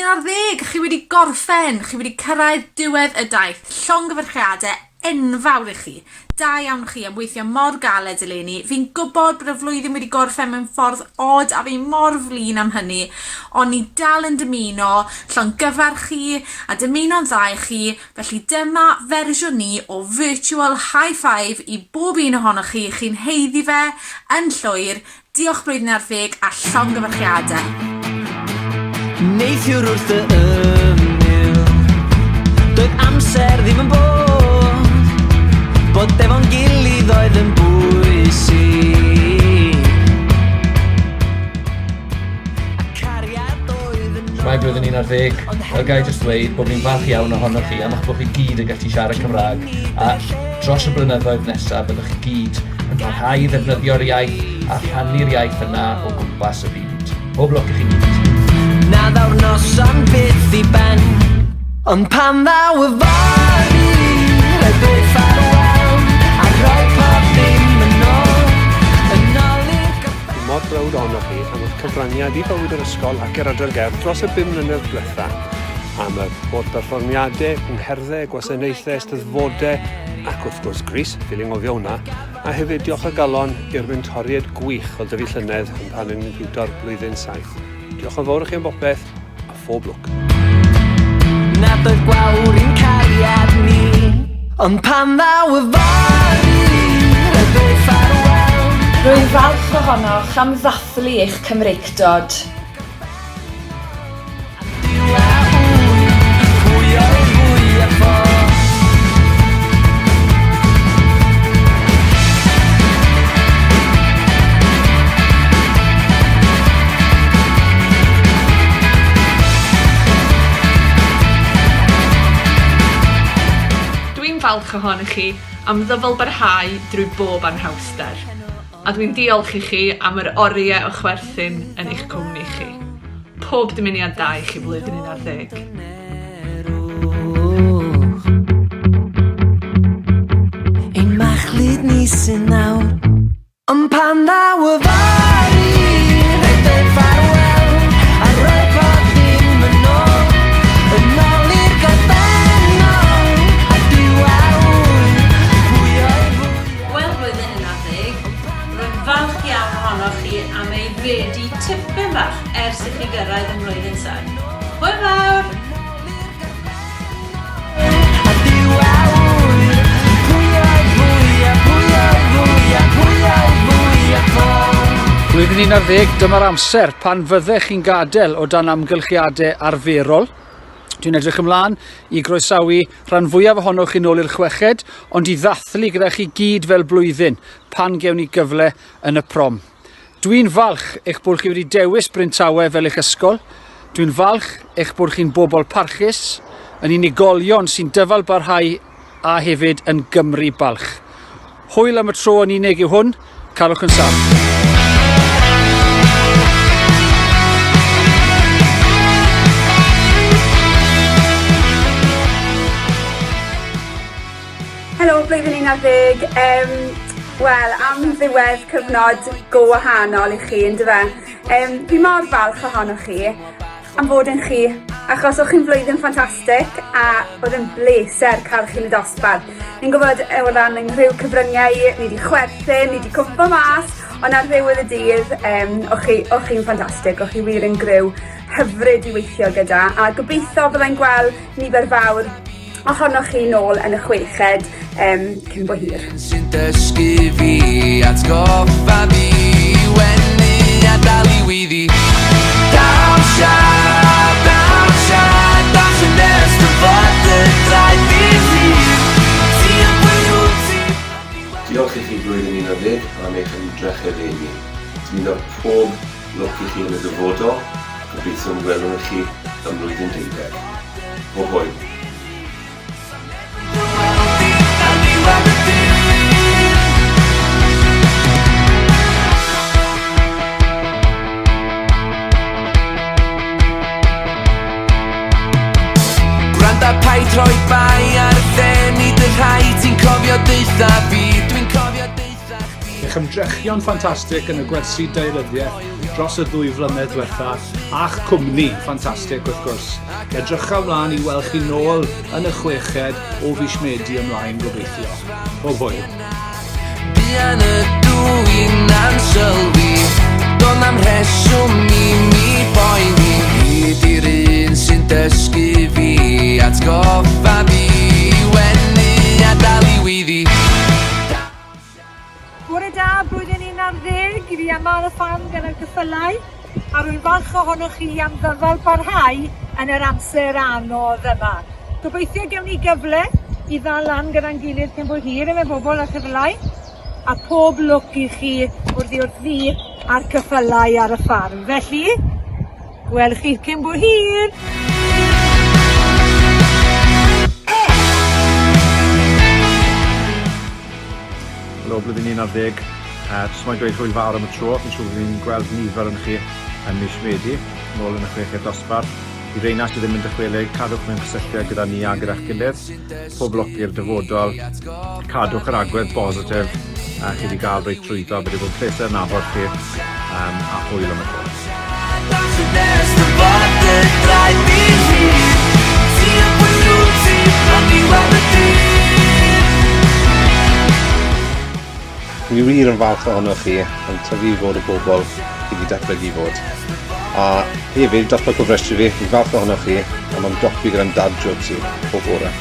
2010, chi wedi gorffen, chi wedi cyrraedd diwedd y daith. Llongyfarchiadau enfawr i chi. Da iawn chi am weithio mor galed eleni. Fi'n gwybod bod y flwyddyn wedi gorffen mewn ffordd od a fi'n mor flin am hynny. Ond ni dal yn dymuno llongyfarchu a dymuno'n dda i chi. Felly dyma fersiwn ni o virtual high five i bob un ohonoch chi. Chi'n heiddi fe yn llwyr. Diolch blwyddyn ar ddeg a llongyfarchiadau. Neithiwr wrth y ymyl, doedd amser ddim yn bod efo'n gilydd oedd yn bwysig. A cariad oedd yn... Shmai blwyddyn 11, fel gai jyst dweud bod fi'n falch iawn ohonoch chi am eich bod chi gyd yn gallu siarad Cymraeg a dros y blynyddoedd nesaf byddwch chi gyd yn parhau i ddefnyddio'r iaith a rhannu'r iaith yna o gwmpas y byd. Pob lwc i chi gyd. Na ddaw'r noson byth i ben, ond pan ddaw y fory, rhaid dweud ffarwel, a rhoi pob ddim yn ôl i'r gyfer. Dwi'n mor brawd ohonoch chi am eich cyfraniad i bywyd yr ysgol ac yr adran gerdd dros y 5 mlynedd diwetha, am y bod perfformiadau, ngherdde, gwasanaethau, eisteddfodau ac wrth gwrs gris, ddilyn o hwnna, a hefyd diolch o galon i'r mentoriaid gwych o dyfu llynedd yn pan yn tiwtor blwyddyn 7. Diolch yn fawr i chi am bopeth a phob lwc. Nad oedd gwawr i'n cariad ni, ond pan ddaw y fory, rhaid dweud ffarwel. Rwy'n falch ohonoch am ddathlu eich Cymreicdod. Falch ohonych chi am ddyfal barhau drwy bob anhawster. A dwi'n diolch i chi am yr oriau o chwerthin yn eich cwmni chi. Pob dymuniad da i chi blwyddyn 11. Ein machlud ni sy'n nawr, ond pan ddaw y fory, rhaid dweud ffarwel, a rhoi pob ddim yn ôl i'r gorffennol. Falch iawn ohonoch chi am ei fedu tipyn bach ers i chi gyrraedd yn flwyddyn 7. Hwyl fawr! Blwyddyn 11, dyma'r amser pan fyddech chi'n gadael o dan amgylchiadau arferol. Dwi'n edrych ymlaen i groesawu rhan fwyaf ohonoch chi nôl i'r chweched, ond i ddathlu gyda chi gyd fel blwyddyn pan gewn ni gyfle yn y prom. Dwi'n falch eich bod chi wedi dewis Bryn Tawe fel eich ysgol. Dwi'n falch eich bod chi'n bobl parchus, yn unigolion sy'n dyfal barhau a hefyd yn Gymru balch. Hwyl am y tro yn unig yw hwn, carwch yn saff. Helo, blwyddyn 11. Wel, am ddiwedd cyfnod go wahanol i chi, ynddo fe. Fi mor falch ohonoch chi am fod yn chi, achos o'ch chi'n flwyddyn ffantastig a oedd yn bleser cael chi'n y dosbarth. Ni'n gwybod o ran yng nghyfryw cyfryngau, ni wedi chwerthin, ni wedi cwmpo mas, ond ar ddiwedd y dydd, o'ch chi'n ffantastig, o'ch chi wir yn gryw hyfryd i weithio gyda, a gobeithio byddai'n gweld nifer fawr ohonoch chi nôl yn y chweched cyn bo hir. Sy'n dysgu fi, atgoffa fi, wenu a dal i widdi. Daw siad, daw sy'n nes dy fod y draed i fi. Ti yn bwyd ti. Diolch i chi blwyddyn 11 am eich ymdrech eleni. Dymuno pob lwc i chi yn y dyfodol, gobeithio'n gwelwn i chi ym mlwyddyn 12. Pob hwyl. Gwranda paid rhoi bai ar y lle, nid y rhai ti'n cofio deitha fi, dwi'n cofio deitha chdi. Eich ymdrechion ffantastig yn y gwersi deilyddiaeth dros y 2 flynedd diwetha, a'ch cwmni ffantastig wrth gwrs. Edrychaf ymlaen i weld chi nôl yn y 6ed o fis Medi ymlaen gobeithio. O hwyl. Buan y dwy'n ansylwi, do'n am rheswm i mi boeni. Hyd i'r un sy'n dysgu fi, atgoffa fi, wenu a dal i weiddi. Bore da, blwyddyn 11, i fi yma y ffan gan y ceffylau, a rwy'n falch ohonoch chi am ddyfal barhau yn yr amser anodd yma. Gobeithio gewn ni gyfle i ddal lan gyda'n gilydd cyn bod hir efo bobl a ceffylau, a pob lwc i chi wrth ddi a'r ceffylau ar y ffarm. Felly, gwelwch chi cyn bod hir! Helo, blwyddyn 11. Jyst mae'n dweud hwyl fawr am y tro. Fi'n siŵr bod ni'n gweld nifer yn chi yn mis Medi, nôl yn y 6ed dosbarth. I reina sydd ddim yn dychwelyd, cadwch mewn cysylltiad gyda ni a gyda'ch gilydd. Pob lwc i'r dyfodol, cadwch yr agwedd bositif, a chi wedi gael reit trwyddo. Bydd wedi bod yn pleser nabod chi a hwyl am y tro. Dwi wir yn falch ohonoch chi yn tyfu i fod y bobl i fi datblygu fod. A hefyd, dosbarth gofrestru fi, fi'n falch ohonoch chi am ymdopi gyda'n dad jokes i pob bore.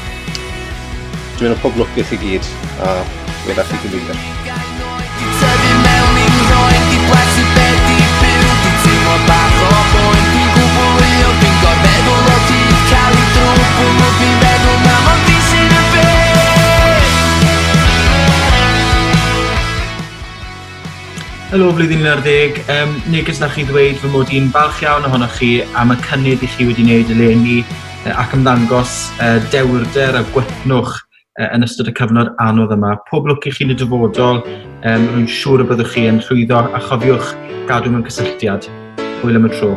Dwi'n meddwl pob lwc i chi gyd a wedach chi gyfeiriad. Tyfu mewn i'n rhoen, di blasu beth i byw, di teimlo bach o boen, fi'n gwbl dwi'n gorfeddwl o dydd cael ei drwg, bwlw fi'n meddwl na ond fi sy'n y beth. Helo, blwyddyn 11. Neges na chi ddweud fy mod i'n falch iawn ohonoch chi am y cynnydd i chi wedi wneud eleni ac ymddangos dewrder a gwetnwch yn ystod y cyfnod anodd yma. Pob lwc i chi'n y dyfodol, rwy'n siŵr y byddwch chi yn llwyddo a chofiwch gadw mewn cysylltiad. Hwyl am y tro.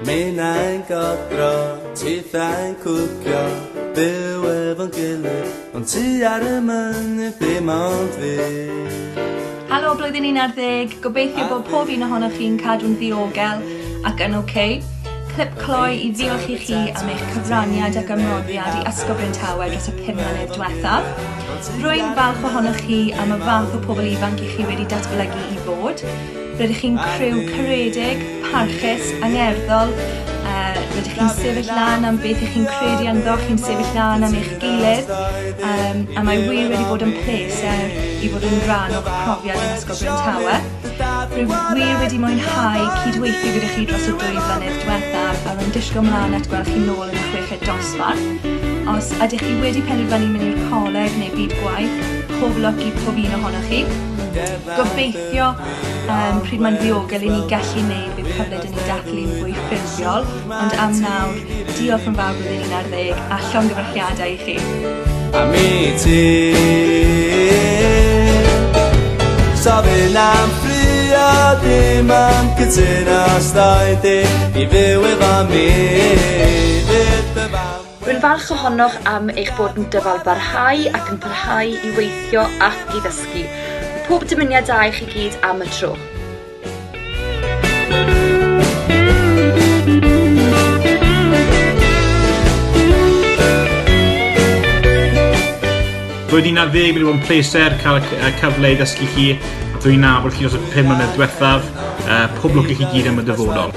Mynd a'n godro, tith a'n cwcio, byw efo'n gilydd, ond ti ar y mynydd ddim ond fi. Helo, blwyddyn 11. Gobeithio bod pob un ohonoch chi'n cadw'n ddiogel ac yn oce. Clip cloi i ddiolch i chi am eich cyfraniad ac ymroddiad i Ysgol Bryn Tawe dros y 5 mlynedd diwethaf. Rwy'n falch ohonoch chi am y fath o pobl ifanc i chi wedi datblygu i fod. Rydych chi'n criw caredig, parchus, angerddol. Rydych chi'n sefyll lan am beth ych chi'n credu ynddo, chi'n sefyll lan am eich gilydd. A mae wir wedi bod yn pleser i fod yn rhan o'r profiad yn Ysgol Bryn Tawe. Rwy'n wir wedi mwynhau cydweithio gyda chi dros y 2 flynedd diwethaf a rwy'n disgwyl mlaen at gweld chi nôl yn y 6ed dosbarth. Os ydych chi wedi penderfynu mynd i'r coleg neu byd gwaith, pob lwc i pob un ohonoch chi. Gobeithio pryd mae'n ddiogel i ni gallu gwneud bydd cyfle yn ei dathlu'n fwy ffurfiol, ond am nawr, diolch yn fawr blwyddyn 11 a llongyfarchiadau i chi. A mi ti Sofyn am ffrio dim am cytuno stoi di I fyw efo mi Rwy'n falch ohonoch am eich bod yn dyfal barhau ac yn parhau i weithio ac i ddysgu. Pob dymuniad da i chi gyd am y tro. Blwyddyn 11 wedi bod yn pleser cael y cyfle i ddysgu chi a dwi'n nabod chi dros y 5 mlynedd diwethaf. Pob lwc i chi gyd am y dyfodol.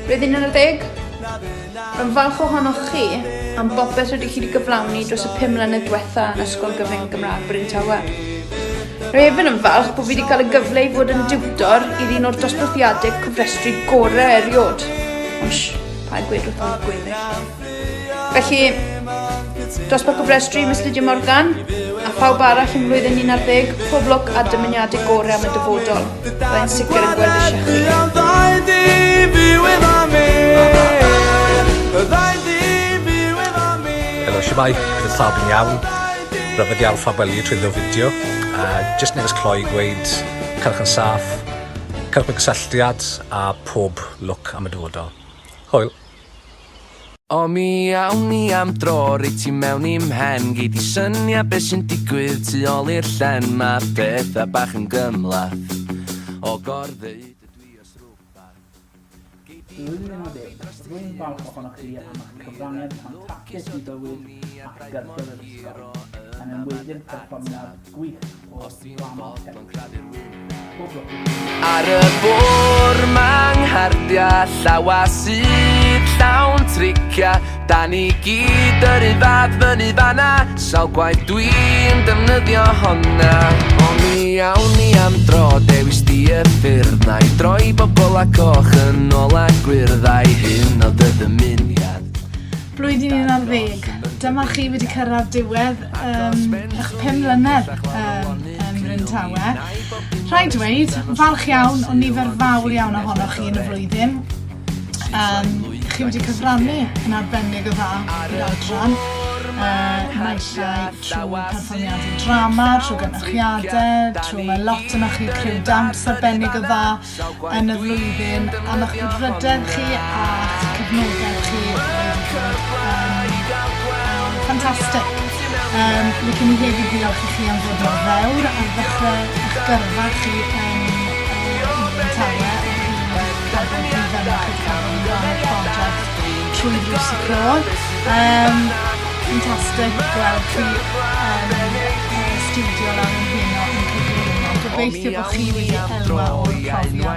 Blwyddyn 11. Rwy'n falch ohonoch chi am bopeth rydych chi wedi gyflawni dros y 5 mlynedd diwethaf yn Ysgol Gyfun Gymraeg Bryn Tawe. Rwy hefyd yn falch bod fi wedi cael y gyfle i fod yn diwtor i'r un o'r dosbarthiadau cofrestru gorau eriod. Ond pa gweud wrth o'r gweddill. Felly, dosbarth cofrestru Mr Morgan a phawb arall yn blwyddyn 11, pob lwc a dymuniadau gorau am y dyfodol. Byddai'n sicr yn gweld eisiau chi. Helo, siamai, bydd llaw yn iawn. Rhyfedd iawn Ffarwel trwy fideo. Jyst neges cloi gweud, cerwch yn saff, cerwch yn cysylltiad a pob lwc am y dyfodol. Hwyl. O mi awn ni am dro, reit ti mewn i'm hen. Gei di syniad beth sy'n digwydd tu ôl i'r llen. Mae bethau bach yn gymlath o gorddeud ydw i os rhywbeth. Rwy'n falch ohonoch chi am eich cyfraniad ffantastig i bywyd ac gyrffel yr ysgol. Yn ymwydyn perfformiad gwych o drama Ar y bwr ma'n nghardia llawa sydd llawn tricia. Da ni gyd yr un fath fyny fanna, sawl gwaith dwi'n defnyddio honna. O mi awn ni am dro, dewis di y ffyrdd na i droi bobl a coch yn ôl a gwyrddau hyn o dy ddymuniad. Blwyddyn 11, dyma chi wedi cyrraedd diwedd eich 5 mlynedd yn Bryn Tawe. Rhaid dweud, falch iawn o nifer fawr iawn ohonoch chi yn y flwyddyn. Chi wedi cyfrannu yn arbennig o dda i'r adran. Naill ai trwy perfformiadau drama, trwy gynnychiadau, trwy mae lot yna chi criw dawns arbennig o dda yn y flwyddyn. Am eich brydau chi a'ch cefnogaeth chi wedi bod ffantastig. Licen i hefyd ddiolch i chi am fod mor fawr ar ddechrau eich gyrfa chi yn Bryn Tawe. Cafodd ni fenach chi cafodd ni fan y prosiect trwy drws y cro. Ffantastig gweld chi studio lan yn hyn yn cyflwyno. Gobeithio bod chi wedi elwa o'r profiad yna.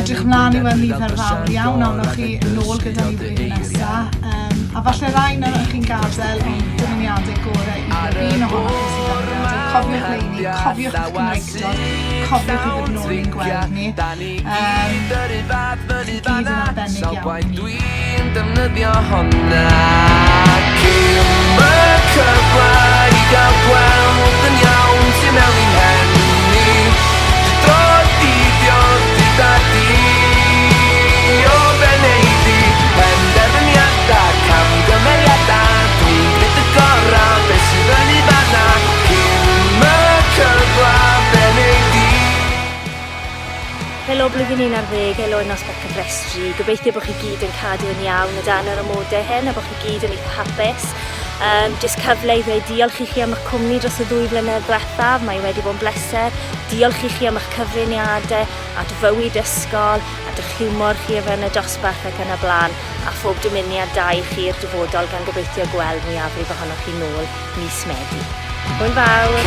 Edrych mlaen i weld nifer fawr iawn ohonoch chi yn ôl gyda ni blwyddyn nesaf. A falle rai yna chi'n gadael ond dymuniadau gorau i bob un ohonoch chi sydd yn gadael. Cofiwch leini, cofiwch eich Gymreigdod, cofiwch i fod nôl i'n gweld ni. Gyd yn arbennig iawn ni. Defnyddio honna. Cym y cyfle i gael gweld yn iawn sy'n mewn i'n hen ni. Droed di diod a di o beneidi. Penderfyniadau, camgymeriadau, dwi'n gwneud y gorau beth sydd yn ei fanna. Cym y cyfle beneidi. Helo blwyddyn 11, helo yn nosbarth cyfrestru. Gobeithio bod chi gyd yn cadw yn iawn o dan yr amodau hyn a bod chi gyd yn eitha hapus. Jyst cyfle i ddweud diolch i chi am eich cwmni dros y 2 blynedd diwethaf. Mae wedi bod yn bleser. Diolch i chi am eich cyfraniadau, at fywyd ysgol, at eich hiwmor chi efo yn y dosbarth ac yn y blaen, a phob dymuniad da i chi'r dyfodol gan gobeithio gweld mwyafrif ohonoch chi nôl mis Medi. Hwyl fawr!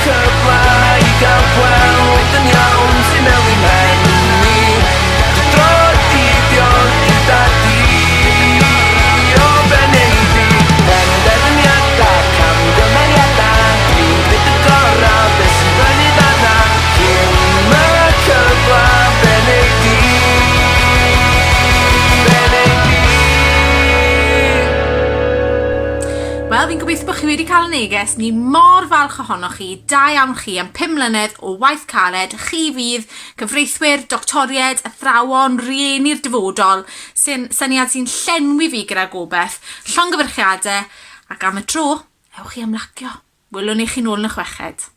Cyfle i gael gweld yn iawn sy'n mewn i'n hen ni. Droed di diod a di o beneidi. Penderfyniadau, camgymeriadau, dwi'n gwneud y gorau beth sydd yn ei fanna. Cym y cyfle beneidi. Wel, fi'n gobeithio bod chi wedi cael y neges. Ni mor falch ohonoch chi, da iawn chi am 5 mlynedd o waith caled. Chi fydd cyfreithwyr, doctoried, athrawon, rieni'r dyfodol, syniad sy'n llenwi fi gyda gobeith, llongyfarchiadau, ac am y tro, ewch chi ymlacio. Welwn i chi nôl yn y chweched.